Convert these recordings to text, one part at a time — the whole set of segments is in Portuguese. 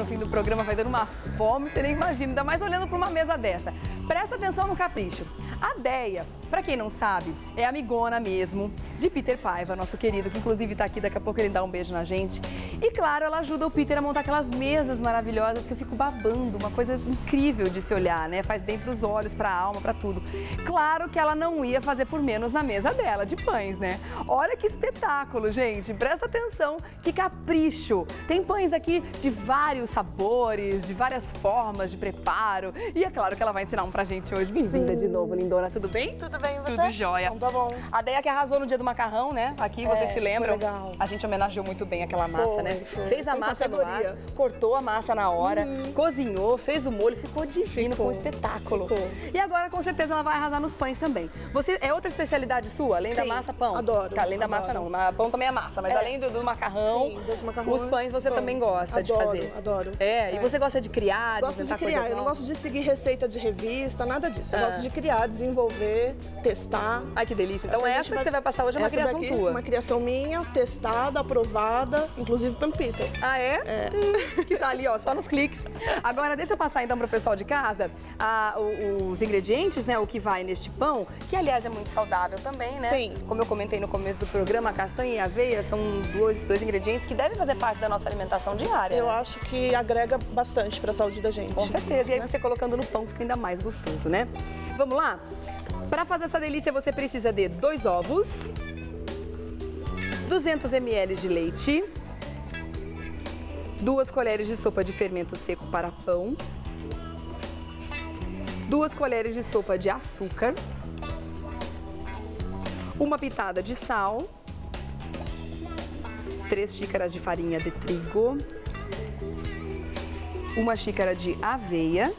no fim do programa, vai dando uma fome, você nem imagina, ainda mais olhando para uma mesa dessa. Presta atenção no capricho. A Deia, para quem não sabe, é amigona mesmo de Peter Paiva, nosso querido, que inclusive está aqui, daqui a pouco ele dá um beijo na gente. E claro, ela ajuda o Peter a montar aquelas mesas maravilhosas que eu fico babando, uma coisa incrível de se olhar, né? Faz bem para os olhos, para a alma, para tudo. Claro que ela não ia fazer por menos na mesa dela, de pães, né? Olha que espetáculo, gente, presta atenção, que capricho. Tem pães aqui de vários sabores, de várias formas de preparo. E é claro que ela vai ensinar um pra gente hoje. Bem-vinda de novo, lindona, tudo bem? Tudo bem, você? Tudo jóia. Então tá bom. A Deia que arrasou no dia do macarrão, né? Aqui, vocês se lembram? Foi legal. A gente homenageou muito bem aquela massa, né? Foi. Fez a Tem massa no ar, categoria. cortou a massa na hora, cozinhou, fez o molho, ficou divino, com um espetáculo. Ficou. E agora, com certeza, ela vai arrasar nos pães também. Você, é outra especialidade sua, além da Sim, massa, pão? adoro, Tá, além da massa, adoro. não. Pão também é massa, mas além do macarrão, Sim, dos macarrões, os pães você pão. também gosta de fazer. Adoro. E você gosta de criar, Gosto de inventar criar, coisas eu não novas? gosto de seguir receita de revista, nada disso. Eu gosto de criar, desenvolver, testar. Ai, que delícia. Então A gente essa que você vai passar hoje é uma essa criação daqui, tua. uma criação minha, testada, aprovada, inclusive pelo Peter. Ah, é? Que tá ali, ó, só nos cliques. Agora, deixa eu passar então pro pessoal de casa os ingredientes, né, o que vai neste pão, que aliás é muito saudável também, né? Sim. Como eu comentei no começo do programa, a castanha e a aveia são dois ingredientes que devem fazer parte da nossa alimentação diária. Eu né? acho que agrega bastante para a saúde da gente. Com certeza. E aí né? você colocando no pão fica ainda mais gostoso, né? Vamos lá? Para fazer essa delícia você precisa de 2 ovos, 200 ml de leite, 2 colheres de sopa de fermento seco para pão, 2 colheres de sopa de açúcar, 1 pitada de sal, 3 xícaras de farinha de trigo, 1 xícara de aveia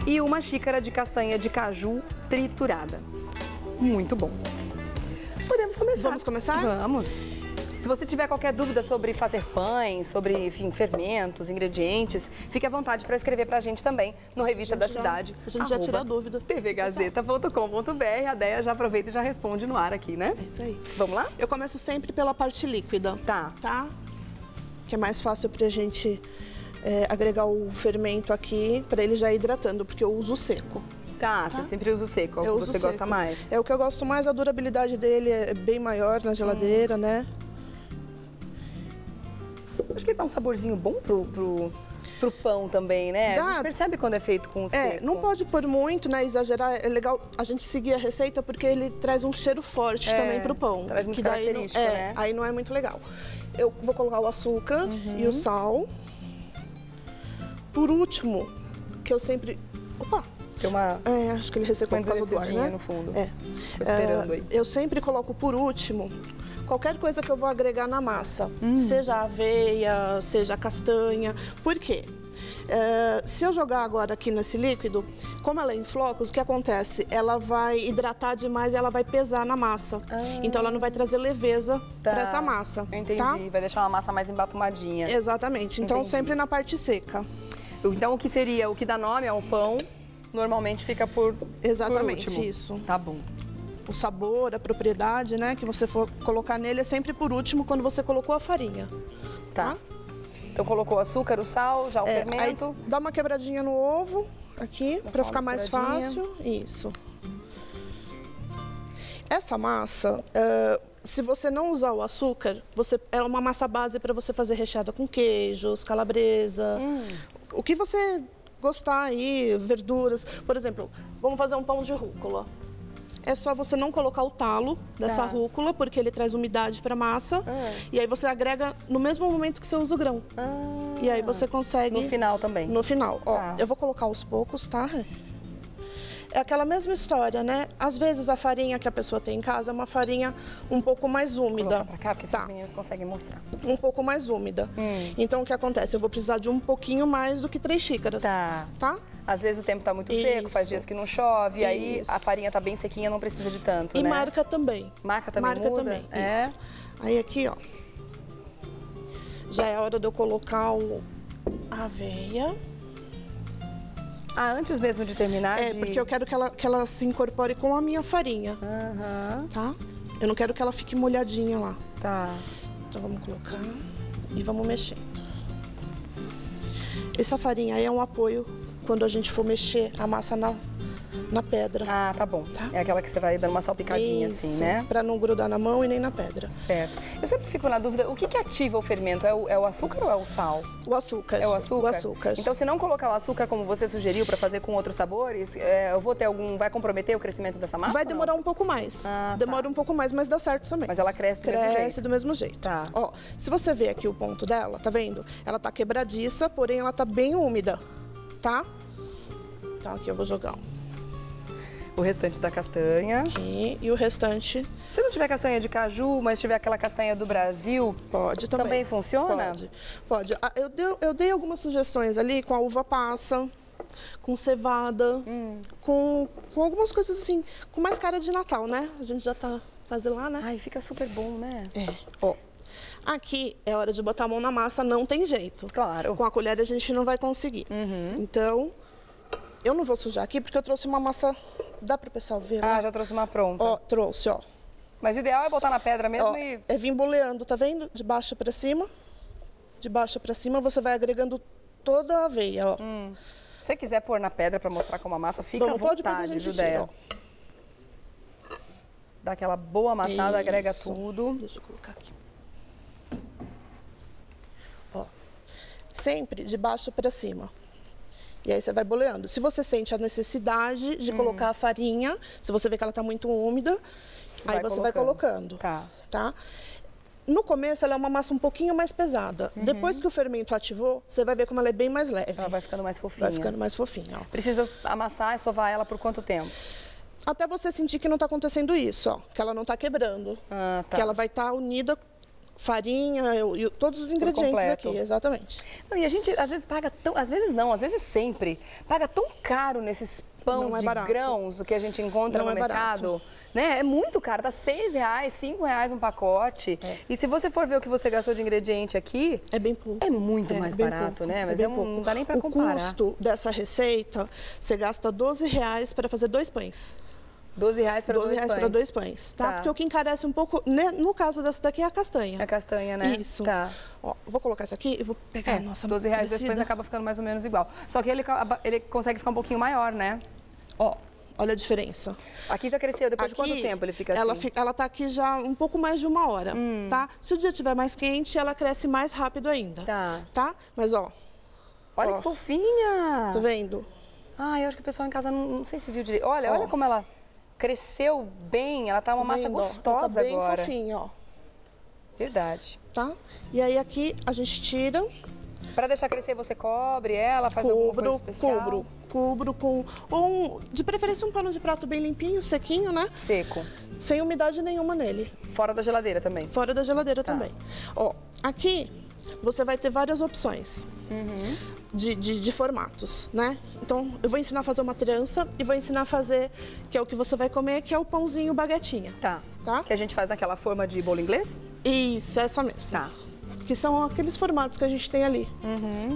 e 1 xícara de castanha de caju triturada. Muito bom. Podemos começar. Vamos começar? Vamos. Se você tiver qualquer dúvida sobre fazer pães, sobre, enfim, fermentos, ingredientes, fique à vontade para escrever para a gente também no Revista da Cidade. A gente já tira a dúvida. tvgazeta.com.br. A Deia já aproveita e já responde no ar aqui, né? É isso aí. Vamos lá? Eu começo sempre pela parte líquida. Tá. Tá? Que é mais fácil pra gente agregar o fermento aqui, para ele já ir hidratando, porque eu uso seco. Tá, você sempre usa o seco, é o Eu que uso você gosta seco. mais. É o que eu gosto mais, a durabilidade dele é bem maior na geladeira, né? Acho que ele dá um saborzinho bom pro pão também, né? A gente percebe quando é feito com o seco. Não pode pôr muito, né? Exagerar. É legal a gente seguir a receita porque ele traz um cheiro forte também pro pão. Traz muito que daí característico, né? Aí não é muito legal. Eu vou colocar o açúcar e o sal. Por último, que eu sempre... Opa! Tem uma... acho que ele ressecou por causa do ar, né? no fundo. É. Tô esperando aí. Eu sempre coloco por último qualquer coisa que eu vou agregar na massa. Seja aveia, seja castanha. Por quê? Se eu jogar agora aqui nesse líquido, como ela é em flocos, o que acontece? Ela vai hidratar demais e ela vai pesar na massa. Então ela não vai trazer leveza para essa massa. Entendi, tá? vai deixar uma massa mais embatumadinha. Exatamente. Então Entendi. sempre na parte seca. Então o que seria, o que dá nome ao pão, normalmente fica por Exatamente, último. isso. Tá bom. O sabor, a propriedade, né, que você for colocar nele é sempre por último quando você colocou a farinha. Tá. Então colocou o açúcar, o sal, já o Aí fermento. dá uma quebradinha no ovo aqui Dá só para uma ficar mais misturadinha. fácil. Isso. Essa massa, se você não usar o açúcar, é uma massa base para você fazer recheada com queijos, calabresa, o que você gostar aí, verduras. Por exemplo, vamos fazer um pão de rúcula. É só você não colocar o talo dessa rúcula, porque ele traz umidade para a massa. E aí você agrega no mesmo momento que você usa o grão. E aí você consegue... No final também. No final. Ó, Tá. eu vou colocar aos poucos, tá? É aquela mesma história, né? Às vezes a farinha que a pessoa tem em casa é uma farinha um pouco mais úmida. Coloca pra cá, porque esses meninos conseguem mostrar. Um pouco mais úmida. Então o que acontece? Eu vou precisar de um pouquinho mais do que 3 xícaras. Tá. Tá? Às vezes o tempo tá muito seco, faz Isso. dias que não chove, aí Isso. a farinha tá bem sequinha, não precisa de tanto, E né? marca também. Marca também Marca muda? também, É? isso. Aí aqui, ó. Já é a hora de eu colocar a aveia. Ah, antes mesmo de terminar? Porque eu quero que ela se incorpore com a minha farinha, Aham, tá? Eu não quero que ela fique molhadinha lá. tá. Então vamos colocar. E vamos mexendo. Essa farinha aí é um apoio quando a gente for mexer a massa na pedra. Ah, tá bom. Tá? É aquela que você vai dando uma salpicadinha assim, né? Pra não grudar na mão e nem na pedra. Certo. Eu sempre fico na dúvida, o que que ativa o fermento? É o açúcar ou é o sal? O açúcar. É o açúcar? O açúcar. Então, se não colocar o açúcar como você sugeriu para fazer com outros sabores, eu vou ter vai comprometer o crescimento dessa massa? Vai demorar um pouco mais. Demora um pouco mais, mas dá certo também. Mas ela cresce do mesmo jeito? Cresce do mesmo jeito. Tá. Ó, se você ver aqui o ponto dela, tá vendo? Ela tá quebradiça, porém ela tá bem úmida, tá? Então aqui eu vou jogar o restante da castanha. aqui e o restante... Se não tiver castanha de caju, mas tiver aquela castanha do Brasil... Pode também. Também funciona? Pode, pode. Eu dei algumas sugestões ali com a uva passa, com cevada, com algumas coisas assim, com mais cara de Natal, né? A gente já tá fazendo lá, né? Ai, fica super bom, né? É. Ó, aqui é hora de botar a mão na massa, não tem jeito. Claro. Com a colher a gente não vai conseguir. Então, eu não vou sujar aqui porque eu trouxe uma massa... Dá para o pessoal ver? Ah, né? já trouxe uma pronta. Ó, trouxe, ó. Mas o ideal é botar na pedra mesmo Ó, e... É vir boleando, tá vendo? De baixo para cima. De baixo para cima, você vai agregando toda a aveia, ó. Se você quiser pôr na pedra para mostrar como a massa fica, à vontade, pode, depois a gente tira, ó. Dá aquela boa amassada, agrega Isso. tudo. Deixa eu colocar aqui. Ó, sempre de baixo para cima. E aí você vai boleando. Se você sente a necessidade de colocar a farinha, se você vê que ela tá muito úmida, aí você vai colocando. Tá. Tá? No começo ela é uma massa um pouquinho mais pesada. Depois que o fermento ativou, você vai ver como ela é bem mais leve. Ela vai ficando mais fofinha. Vai ficando mais fofinha, ó. Precisa amassar e sovar ela por quanto tempo? Até você sentir que não tá acontecendo isso, ó. Que ela não tá quebrando. Ah, tá. Que ela vai estar unida, farinha e todos os ingredientes completo. aqui, exatamente. Não, e a gente às vezes paga tão, às vezes não, às vezes sempre, paga tão caro nesses pães Não é de barato. grãos que a gente encontra Não no é mercado. barato. Né? É muito caro, tá R$6, R$5 um pacote. E se você for ver o que você gastou de ingrediente aqui, É bem pouco. é muito É, mais bem barato, pouco, né? Mas bem não pouco. dá nem pra O comparar. custo dessa receita, você gasta R$12 para fazer 2 pães. R$12 para R$12 para 2 pães, tá? Tá. Porque o que encarece um pouco, né, no caso dessa daqui, é a castanha. A castanha, né? Isso. Tá. Ó, vou colocar essa aqui e vou pegar a nossa R$12 2 crescida. pães acaba ficando mais ou menos igual. Só que ele consegue ficar um pouquinho maior, né? Ó, olha a diferença. Aqui já cresceu, depois de quanto tempo ele fica assim? Ela tá aqui já um pouco mais de 1 hora, tá? Se o dia estiver mais quente, ela cresce mais rápido ainda. Tá. Mas, ó, Olha ó, que fofinha! tá vendo? Ah, eu acho que o pessoal em casa não sei se viu direito. Olha como ela cresceu bem, ela tá uma massa Vendo, ó? gostosa Ela tá bem agora. fofinha, ó. Verdade. Tá? E aí aqui a gente tira, Pra deixar crescer, você cobre ela, faz alguma coisa especial? cubro com, de preferência um pano de prato bem limpinho, sequinho, né? Seco. Sem umidade nenhuma nele. Fora da geladeira também. Fora da geladeira Tá. também. Ó, aqui você vai ter várias opções de formatos, né? Então, eu vou ensinar a fazer uma trança e vou ensinar a fazer, que é o que você vai comer, que é o pãozinho baguetinha. Tá. Tá? Que a gente faz naquela forma de bolo inglês? Isso, essa mesmo. Tá. Que são aqueles formatos que a gente tem ali,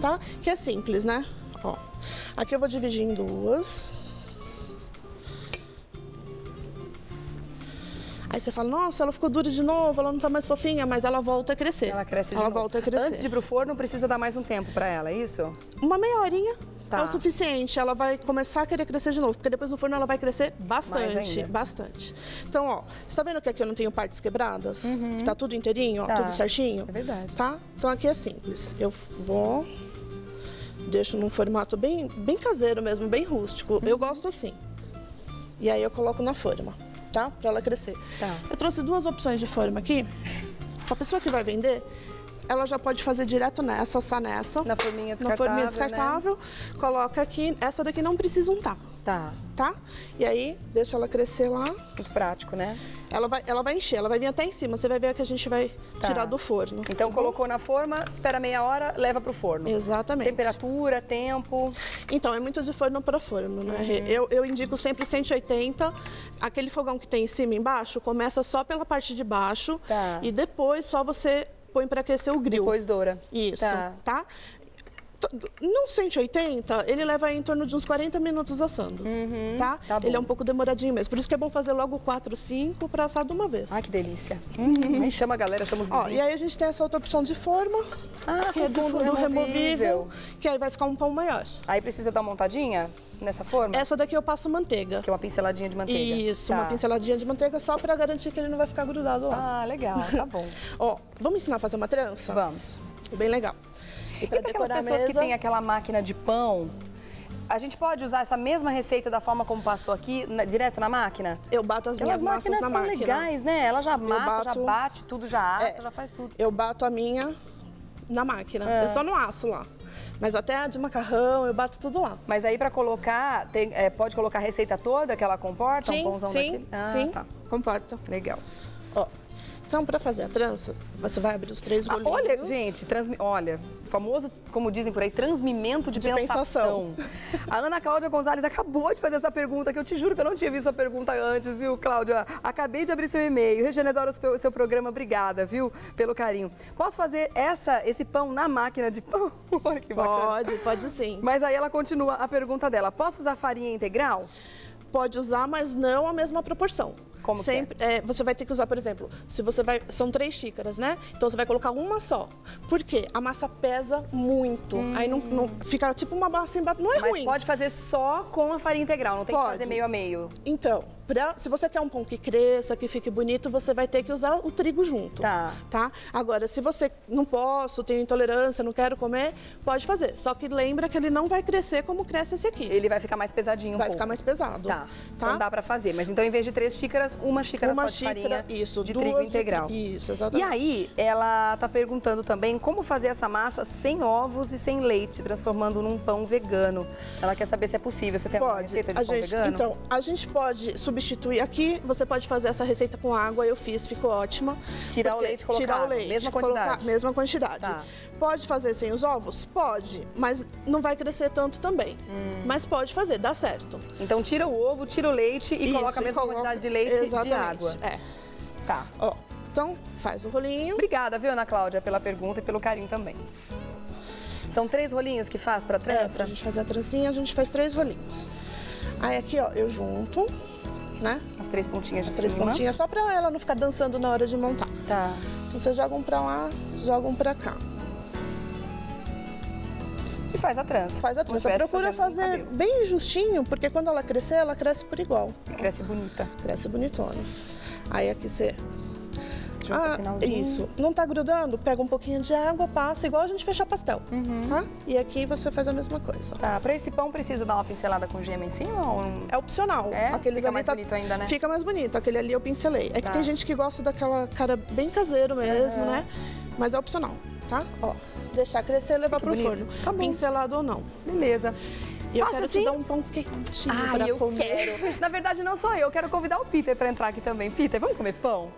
tá? Que é simples, né? Ó, aqui eu vou dividir em 2. Aí você fala, nossa, ela ficou dura de novo, ela não tá mais fofinha, mas ela volta a crescer. Ela cresce de novo. Ela volta a crescer. Antes de ir pro forno, precisa dar mais um tempo pra ela, é isso? Uma meia horinha Tá. é o suficiente. Ela vai começar a querer crescer de novo, porque depois no forno ela vai crescer Mais bastante, ainda. bastante. Então, ó, você tá vendo que aqui eu não tenho partes quebradas? Que tá tudo inteirinho, ó, Tá. tudo certinho? É verdade. Tá? Então aqui é simples. Eu vou, deixo num formato bem caseiro mesmo, bem rústico. Eu gosto assim. E aí eu coloco na forma, tá? Pra ela crescer. Tá. Eu trouxe 2 opções de forma aqui. A pessoa que vai vender, ela já pode fazer direto nessa, assar nessa. Na forminha Na descartável, forminha descartável. Coloca aqui. Essa daqui não precisa untar, Tá. tá? E aí, deixa ela crescer lá. Muito prático, né? Ela vai encher, ela vai vir até em cima. Você vai ver que a gente vai Tá. tirar do forno. Então, colocou na forma, espera meia hora, leva pro forno. Exatamente. Temperatura, tempo. Então, é muito de forno para forno, né? Eu indico sempre 180. Aquele fogão que tem em cima e embaixo, começa só pela parte de baixo. Tá. E depois só você põe para aquecer o grill. Depois doura. Isso, Tá. tá? Não 180, ele leva em torno de uns 40 minutos assando, tá? Ele é um pouco demoradinho mesmo. Por isso que é bom fazer logo 4, 5 para assar de uma vez. Ai, que delícia. Nem chama a galera, estamos vizinhos. E aí a gente tem essa outra opção de forma, que é do fundo removível, que aí vai ficar um pão maior. Aí precisa dar uma montadinha nessa forma? Essa daqui eu passo manteiga. Que é uma pinceladinha de manteiga. Isso, uma pinceladinha de manteiga só para garantir que ele não vai ficar grudado lá. Ah, legal, tá bom. Ó, vamos ensinar a fazer uma trança? Vamos. Bem legal. E para aquelas pessoas que têm aquela máquina de pão, a gente pode usar essa mesma receita da forma como passou aqui, direto na máquina? Eu bato as minhas massas na máquina. Elas são legais, né? Ela já amassa, já bate tudo, já assa, já faz tudo. Eu bato a minha na máquina. Eu só não asso lá. Mas até a de macarrão, eu bato tudo lá. Mas aí para colocar, pode colocar a receita toda que ela comporta? Sim, um pãozão daquele? Sim, tá. comporta. Legal. Ó, então para fazer a trança, você vai abrir os 3 rolinhos. Olha, gente, olha, famoso, como dizem por aí, transmimento de pensação. A Ana Cláudia Gonzalez acabou de fazer essa pergunta, que eu te juro que eu não tinha visto a pergunta antes, viu, Cláudia? Acabei de abrir seu e-mail. Regina, adoro o seu programa, obrigada, viu, pelo carinho. Posso fazer esse pão na máquina de pão? Olha que bacana. Pode sim. Mas aí ela continua a pergunta dela. Posso usar farinha integral? Pode usar, mas não a mesma proporção. Como sempre, você vai ter que usar, por exemplo, se você vai, são 3 xícaras, né? Então você vai colocar uma só. Por quê? A massa pesa muito. Aí não fica tipo uma massa embaixo, não é ruim. Mas pode fazer só com a farinha integral, não tem que fazer meio a meio. Então, se você quer um pão que cresça, que fique bonito, você vai ter que usar o trigo junto. Tá? Agora, se você não posso, tenho intolerância, não quero comer, pode fazer. Só que lembra que ele não vai crescer como cresce esse aqui. Ele vai ficar mais pesadinho Vai ficar mais pesado. Tá. Então dá pra fazer. Mas então, em vez de 3 xícaras, uma xícara só de farinha de trigo integral. Isso, exatamente. E aí, ela tá perguntando também como fazer essa massa sem ovos e sem leite, transformando num pão vegano. Ela quer saber se é possível. Você tem alguma receita de pão vegano? Então, a gente pode substituir aqui, você pode fazer essa receita com água, eu fiz, ficou ótima. Tirar o leite e colocar tirar o leite, mesma quantidade? Mesma quantidade. Tá. Pode fazer sem os ovos? Pode, mas não vai crescer tanto também. Mas pode fazer, dá certo. Então tira o ovo, tira o leite e coloca a mesma quantidade de leite e de água. Tá. Ó, então faz o rolinho. Obrigada, viu, Ana Cláudia, pela pergunta e pelo carinho também. São 3 rolinhos que faz pra trança? Pra gente fazer a trancinha, a gente faz 3 rolinhos. Aí aqui, ó, eu junto, né? As 3 pontinhas de cima. As 3 pontinhas, só pra ela não ficar dançando na hora de montar. Tá. Então você joga um pra lá, joga um pra cá. E faz a trança. Faz a trança. Procura fazer bem justinho, porque quando ela crescer, ela cresce por igual. Cresce bonita. Cresce bonitona. Aí aqui você... finalzinho. Isso. Não tá grudando? Pega um pouquinho de água, passa, igual a gente fechar pastel, tá? E aqui você faz a mesma coisa. Tá, pra esse pão precisa dar uma pincelada com gema em cima ou não? É opcional. Fica mais bonito ainda, né? Fica mais bonito. Aquele ali eu pincelei. É que tem gente que gosta daquela cara bem caseiro mesmo, né? Mas é opcional, tá? Ó, deixar crescer e levar pro forno. Tá bom. Pincelado ou não. Beleza. E eu quero te dar um pão quentinho pra comer. Quero. Na verdade, não sou eu quero convidar o Peter pra entrar aqui também. Peter, vamos comer pão?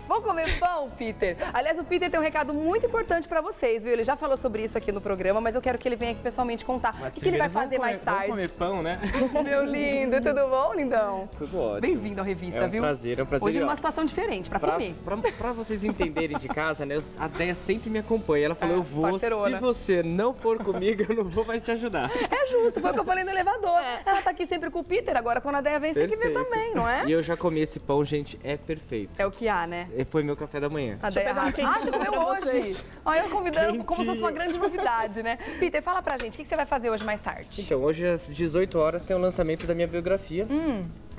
Vamos comer pão, Peter? Aliás, o Peter tem um recado muito importante pra vocês, viu? Ele já falou sobre isso aqui no programa, mas eu quero que ele venha aqui pessoalmente contar o que ele vai fazer mais tarde. Vamos comer pão, né? Meu lindo, tudo bom, lindão? Tudo ótimo. Bem-vindo à revista, viu? É um prazer. Hoje é uma situação diferente, pra comer. Pra vocês entenderem de casa, né? A Deia sempre me acompanha. Ela falou, eu vou, parceirona. Se você não for comigo, eu não vou mais te ajudar. É justo, foi o que eu falei no elevador. Ela tá aqui sempre com o Peter, agora quando a Deia vem, você tem que vir também, não é? E eu já comi esse pão, gente, é perfeito. É o que há, né? Foi meu café da manhã. Deixa eu pegar um quentinho pra vocês. Olha, eu convidando como se fosse uma grande novidade, né? Peter, fala pra gente, o que você vai fazer hoje mais tarde? Então, hoje às 18 horas tem o lançamento da minha biografia.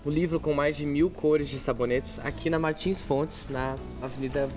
O livro com mais de 1000 cores de sabonetes aqui na Martins Fontes, na Avenida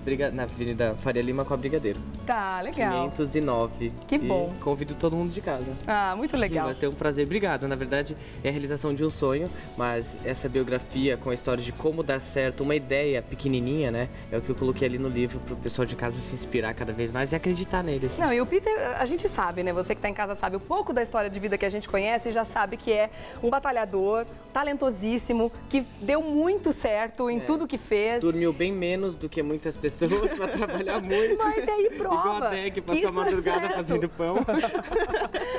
Faria Lima com a Brigadeiro. Tá, legal. 509. Que bom. E convido todo mundo de casa. Ah, muito legal. Vai ser um prazer. Obrigado. Na verdade, é a realização de um sonho, mas essa biografia com a história de como dar certo, uma ideia pequenininha, né? É o que eu coloquei ali no livro pro pessoal de casa se inspirar cada vez mais e acreditar nele. Assim. Não, e o Peter, a gente sabe, né? Você que tá em casa sabe um pouco da história de vida que a gente conhece e já sabe que é um batalhador, talentosíssimo, ritmo, que deu muito certo em tudo que fez. Dormiu bem menos do que muitas pessoas pra trabalhar muito. Mas aí prova. Igual a Dé, que passou a madrugada fazendo pão.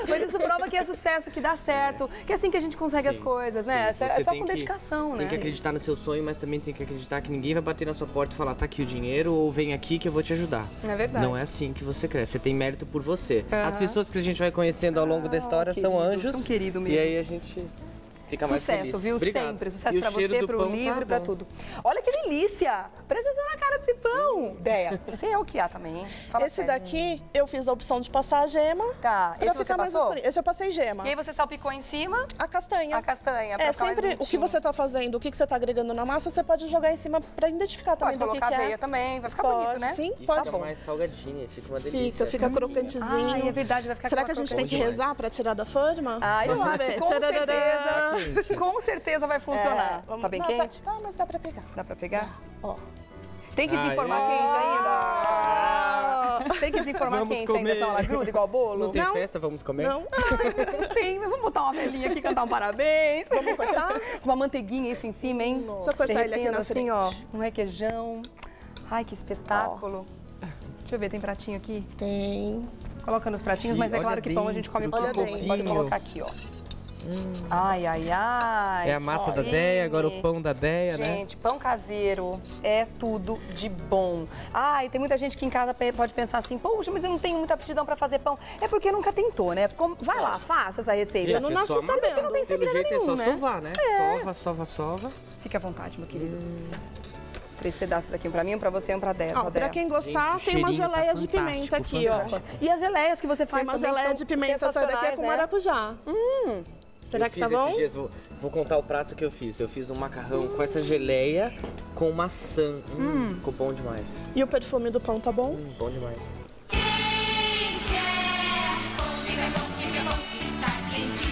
Mas isso prova que é sucesso, que dá certo, que é assim que a gente consegue as coisas, né? É só com dedicação, né? Tem que acreditar no seu sonho, mas também tem que acreditar que ninguém vai bater na sua porta e falar, tá aqui o dinheiro, ou vem aqui que eu vou te ajudar. É verdade. Não é assim que você cresce, você tem mérito por você. As pessoas que a gente vai conhecendo ao longo da história são anjos. São querido mesmo. E aí a gente fica mais feliz. Sucesso, viu? Obrigado. Sempre. Sucesso pra você, pro livro, pra tudo. Olha que delícia! Presta atenção na cara desse pão. Deia, você é o que há também, hein? Fala Esse sério. daqui, eu fiz a opção de passar a gema. Tá, Pra esse você ficar mais passou? escurinho. Esse eu passei gema. E aí você salpicou em cima A castanha. a castanha. pra É, ficar mais sempre o que bonitinho. você tá fazendo, o que você tá agregando na massa, você pode jogar em cima pra identificar também Pode do que colocar é. aveia também, vai ficar Pode, bonito, né? sim, E pode. fica mais salgadinha, fica uma delícia. Fica crocantezinho. Ai, é verdade, vai ficar Será que a aquela gente tem que crocante. rezar pra tirar da forma? Ah, eu Vamos acho que ver. com Tchararará. certeza, com certeza vai funcionar. Vamos- Tá bem não, quente? Tá, mas dá pra pegar. Dá pra pegar? Ó. Tem que desenformar Aê! quente ainda. Tem que desenformar Vamos quente ainda, comer. senão ela gruda igual bolo. Não tem Não. festa, vamos comer? Não? Não tem, mas vamos botar uma velhinha aqui, cantar um parabéns. Vamos cortar? Com uma manteiguinha isso em cima, hein? Deixa eu cortar ele aqui Derretendo na assim, frente. ó, um requeijão. Ai, que espetáculo. Deixa eu ver, tem pratinho aqui? Tem. Coloca nos pratinhos, mas é Olha claro que pão a gente come dentro, por que pouco. Pode fofinho. colocar aqui, ó. Ai, ai, ai. É a massa da Olha. Deia, agora o pão da Deia, né? Gente, pão caseiro é tudo de bom. Ah, e tem muita gente que em casa pode pensar assim, poxa, mas eu não tenho muita aptidão pra fazer pão. É porque nunca tentou, né? Vai lá, faça essa receita. Eu não nasci só amassar. sabendo. Não tem Pelo segredo jeito nenhum, é só né? sovar, né? Sova. Fique à vontade, meu querido. 3 pedaços aqui, um pra mim, um pra você e um pra Deia. Ó, pra quem gostar, Gente, o tem uma cheirinho tá geleia de pimenta fantástico, aqui, ó. fantástico. E as geleias que você faz Tem uma também geleia são de pimenta, essa daqui é com sensacionais, né? maracujá. Será Eu que tá fiz bom? esses dias, vou contar o prato que eu fiz. Eu fiz um macarrão com essa geleia com maçã. Ficou bom demais. E o perfume do pão tá bom? Bom demais.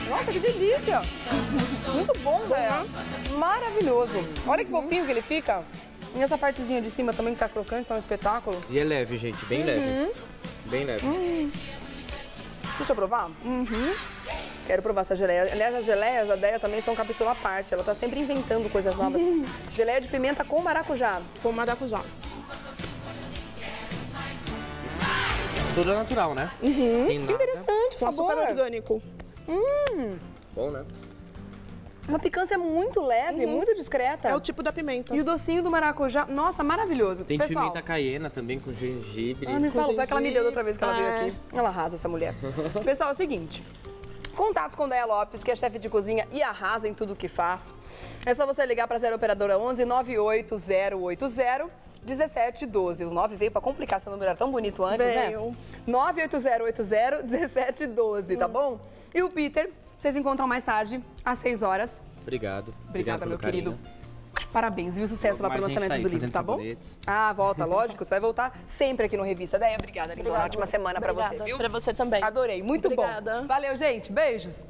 Nossa, que delícia! Muito bom, Zé. Maravilhoso. Olha que fofinho que ele fica. E essa partezinha de cima também que tá crocante, tá um espetáculo. E é leve, gente, bem leve. Bem leve. Deixa eu provar? Quero provar essa geleia. Aliás, as geleias da Deia também são um capítulo à parte. Ela tá sempre inventando coisas novas. Geleia de pimenta com maracujá. Com maracujá. Tudo natural, né? Tem nada. Interessante, Com sabor. açúcar orgânico. Bom, né? Uma picância muito leve, muito discreta. É o tipo da pimenta. E o docinho do maracujá, nossa, maravilhoso. Tem Pessoal, pimenta caiena também com gengibre. me com fala, foi que ela me deu da outra vez que ela veio gengibre. aqui. Ela arrasa, essa mulher. Pessoal, é o seguinte. Contatos com Deia Lopes, que é chefe de cozinha e arrasa em tudo que faz. É só você ligar para a 0 operadora 11 98080 1712. O 9 veio para complicar, seu número era tão bonito antes, Veio. né? 98080 1712, tá bom? E o Peter, vocês encontram mais tarde, às 6 horas. Obrigado. Obrigada, pelo meu carinho. querido. Parabéns, viu? Sucesso lá Logo pro mais a gente lançamento tá aí do livro, fazendo tá bom? sabonetes. Ah, volta, lógico. Você vai voltar sempre aqui no Revista. Deia, obrigada, linda. Uma ótima semana pra você, Obrigada. viu? Pra você também. Adorei, muito Obrigada. bom. Valeu, gente. Beijos.